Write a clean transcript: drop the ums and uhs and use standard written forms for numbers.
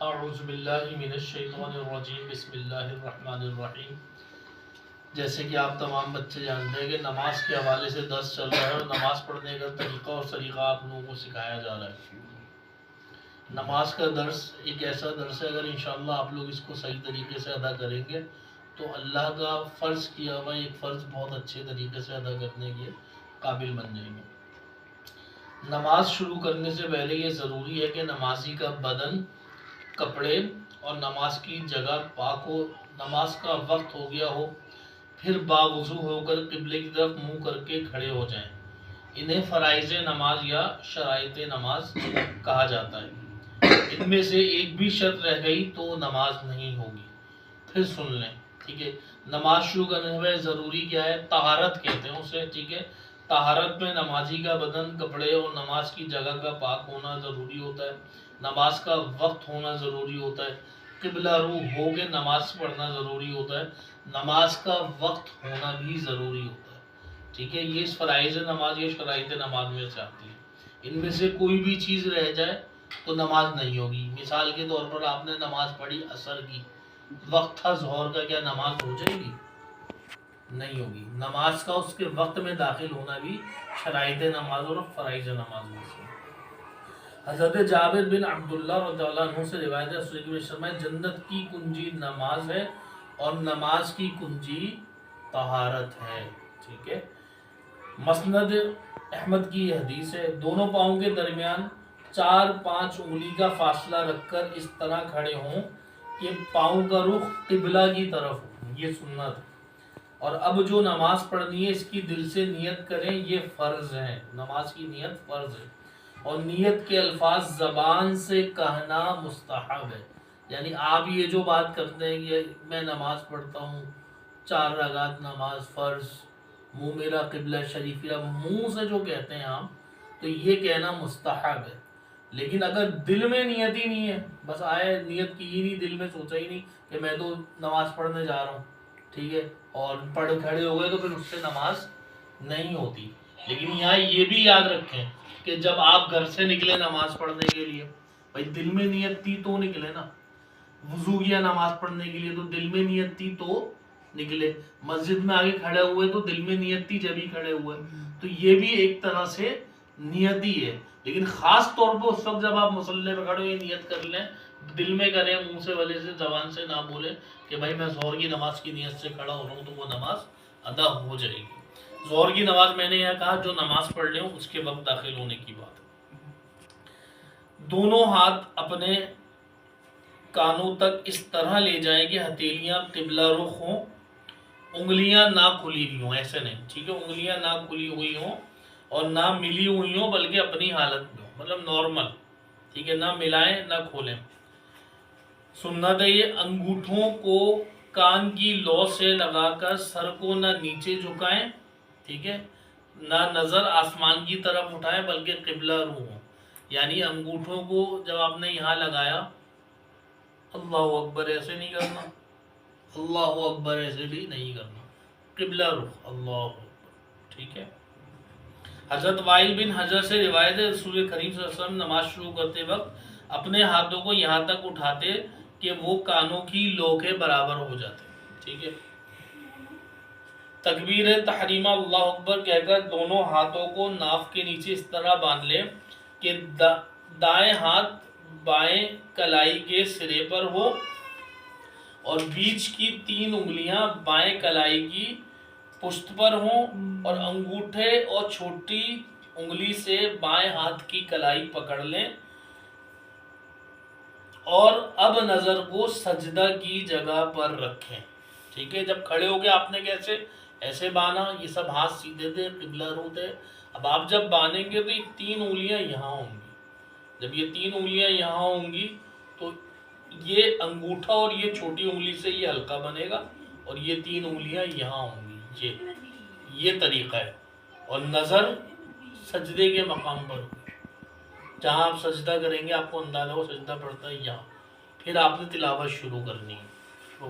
اعوذ باللہ من الشیطان الرجیم بسم اللہ الرحمن الرحیم۔ جیسے کہ آپ تمام بچے جانتے ہیں کہ نماز کے حوالے سے درس چل رہا ہے اور نماز پڑھنے کا طریقہ اور سلیقہ آپ لوگوں کو سکھایا جا رہا ہے۔ نماز کا درس ایک ایسا درس ہے، اگر انشاءاللہ آپ لوگ اس کو صحیح طریقے سے ادا کریں گے تو اللہ کا فرض کیا ہوا ایک فرض بہت اچھے طریقے سے ادا کرنے کے قابل بن جائیں گے۔ نماز شروع کرنے سے پہلے یہ ضروری ہے کہ نمازی کا بدن، کپڑے اور نماز کی جگہ پاک ہو، نماز کا وقت ہو گیا ہو، پھر باوضو ہو کر قبلے کی طرف منہ کر کے کھڑے ہو جائیں۔ انہیں فرائض نماز یا شرائط نماز کہا جاتا ہے۔ ان میں سے ایک بھی شرط رہ گئی تو نماز نہیں ہوگی۔ پھر سن لیں، ٹھیک ہے۔ نماز شروع کرنے میں ضروری کیا ہے؟ طہارت کہتے ہیں اسے، ٹھیک ہے۔ طہارت میں نمازی کا بدن، کپڑے اور نماز کی جگہ کا پاک ہونا ضروری ہوتا ہے۔ نماز کا وقت ہونا ضروری ہوتا ہے۔ قبلہ رو ہو کے نماز پڑھنا ضروری ہوتا ہے۔ نماز کا وقت ہونا بھی ضروری ہوتا ہے، ٹھیک ہے۔ یہ فرائض نماز یا شرائط نماز میں سے آتی ہے۔ ان میں سے کوئی بھی چیز رہ جائے تو نماز نہیں ہوگی۔ مثال کے طور پر آپ نے نماز پڑھی عصر کی، وقت تھا ظہر کا، کیا نماز ہو جائے گی؟ نہیں ہوگی۔ نماز کا اس کے وقت میں داخل ہونا بھی شرائط نماز اور فرائض نماز میں سے۔ حضرت جابر بن عبداللہ رضی اللہ عنہ سے روایت ہے، رسول کریم صلی اللہ علیہ وسلم، جنت کی کنجی نماز ہے اور نماز کی کنجی طہارت ہے، ٹھیک ہے۔ مسند احمد کی یہ حدیث ہے، دونوں پاؤں کے درمیان 4-5 انگلی کا فاصلہ رکھ کر اس طرح کھڑے ہوں کہ پاؤں کا رخ قبلہ کی طرف ہو، یہ سنت ہے۔ اور اب جو نماز پڑھنی ہے اس کی دل سے نیت کریں، یہ فرض ہے، نماز کی نیت فرض ہے۔ اور نیت کے الفاظ زبان سے کہنا مستحب ہے، یعنی آپ یہ جو بات کرتے ہیں کہ میں نماز پڑھتا ہوں، 4 رکعت نماز فرض، منہ میرا قبلہ شریف، یا منہ سے جو کہتے ہیں آپ، تو یہ کہنا مستحب ہے۔ لیکن اگر دل میں نیت ہی نہیں ہے، بس آئے نیت کی ہی نہیں، دل میں سوچا ہی نہیں کہ میں تو نماز پڑھنے جا رہا ہوں، ٹھیک ہے، اور پڑھ کھڑے ہو گئے، تو پھر اس سے نماز نہیں ہوتی۔ لیکن یہاں یہ بھی یاد رکھیں کہ جب آپ گھر سے نکلے نماز پڑھنے کے لیے، بھائی دل میں نیت تھی تو نکلے نا۔ وضو کیا نماز پڑھنے کے لیے تو دل میں نیت تھی تو نکلے۔ مسجد میں آگے کھڑے ہوئے تو دل میں نیت تھی جب ہی کھڑے ہوئے، تو یہ بھی ایک طرح سے نیت ہی ہے۔ لیکن خاص طور پہ اس وقت جب آپ مصلی پہ کھڑے ہوئے نیت کر لیں، دل میں کریں، منہ سے وجہ سے زبان سے نہ بولیں کہ بھائی میں ظہر کی نماز کی نیت سے کھڑا ہو رہا ہوں، تو وہ نماز ادا ہو جائے گی۔ ظہر کی نماز میں نے یہ کہا جو نماز پڑھ لیں اس کے وقت داخل ہونے کی بات ہے۔ دونوں ہاتھ اپنے کانوں تک اس طرح لے جائیں کہ ہتھیلیاں قبلہ رخ ہوں، انگلیاں نہ کھلی ہوئی ہوں، ایسے نہیں، ٹھیک ہے، انگلیاں نہ کھلی ہوئی ہوں اور نہ ملی ہوئی ہوں، بلکہ اپنی حالت میں ہوں، مطلب نارمل، ٹھیک ہے، نہ ملائیں نہ کھولیں۔ سنت ہے یہ، انگوٹھوں کو کان کی لو سے لگا کر سر کو نہ نیچے جھکائیں، ٹھیک ہے، نہ نظر آسمان کی طرف اٹھائیں، بلکہ قبلہ رو ہوں۔ یعنی انگوٹھوں کو جب آپ نے یہاں لگایا، اللہ اکبر ایسے نہیں کرنا، اللہ اکبر ایسے بھی نہیں کرنا، قبلہ رخ، اللہ اکبر، ٹھیک ہے۔ حضرت وائل بن حجر سے روایت ہے، رسول کریم صلی اللہ علیہ وسلم نماز شروع کرتے وقت اپنے ہاتھوں کو یہاں تک اٹھاتے کہ وہ کانوں کی لو کے برابر ہو جاتے، ٹھیک ہے۔ تکبیر تحریمہ اللہ اکبر کہہ کر دونوں ہاتھوں کو ناف کے نیچے اس طرح باندھ لیں کہ دائیں ہاتھ بائیں کلائی کے سرے پر ہو اور بیچ کی 3 انگلیاں بائیں کلائی کی پشت پر ہوں، اور انگوٹھے اور چھوٹی انگلی سے بائیں ہاتھ کی کلائی پکڑ لیں، اور اب نظر کو سجدہ کی جگہ پر رکھیں، ٹھیک ہے۔ جب کھڑے ہو کے آپ نے کیسے ایسے بانا، یہ سب ہاتھ سیدھے تھے، قبلہ رو تھے۔ اب آپ جب باندھیں گے تو یہ 3 انگلیاں یہاں ہوں گی، جب یہ 3 انگلیاں یہاں ہوں گی تو یہ انگوٹھا اور یہ چھوٹی انگلی سے یہ حلقہ بنے گا، اور یہ 3 انگلیاں یہاں ہوں گی، یہ طریقہ ہے۔ اور نظر سجدے کے مقام پر ہوگی، جہاں آپ سجدہ کریں گے آپ کو اندازہ ہو سجدہ پڑتا ہے یہاں، پھر آپ نے تلاوت شروع کرنی ہے۔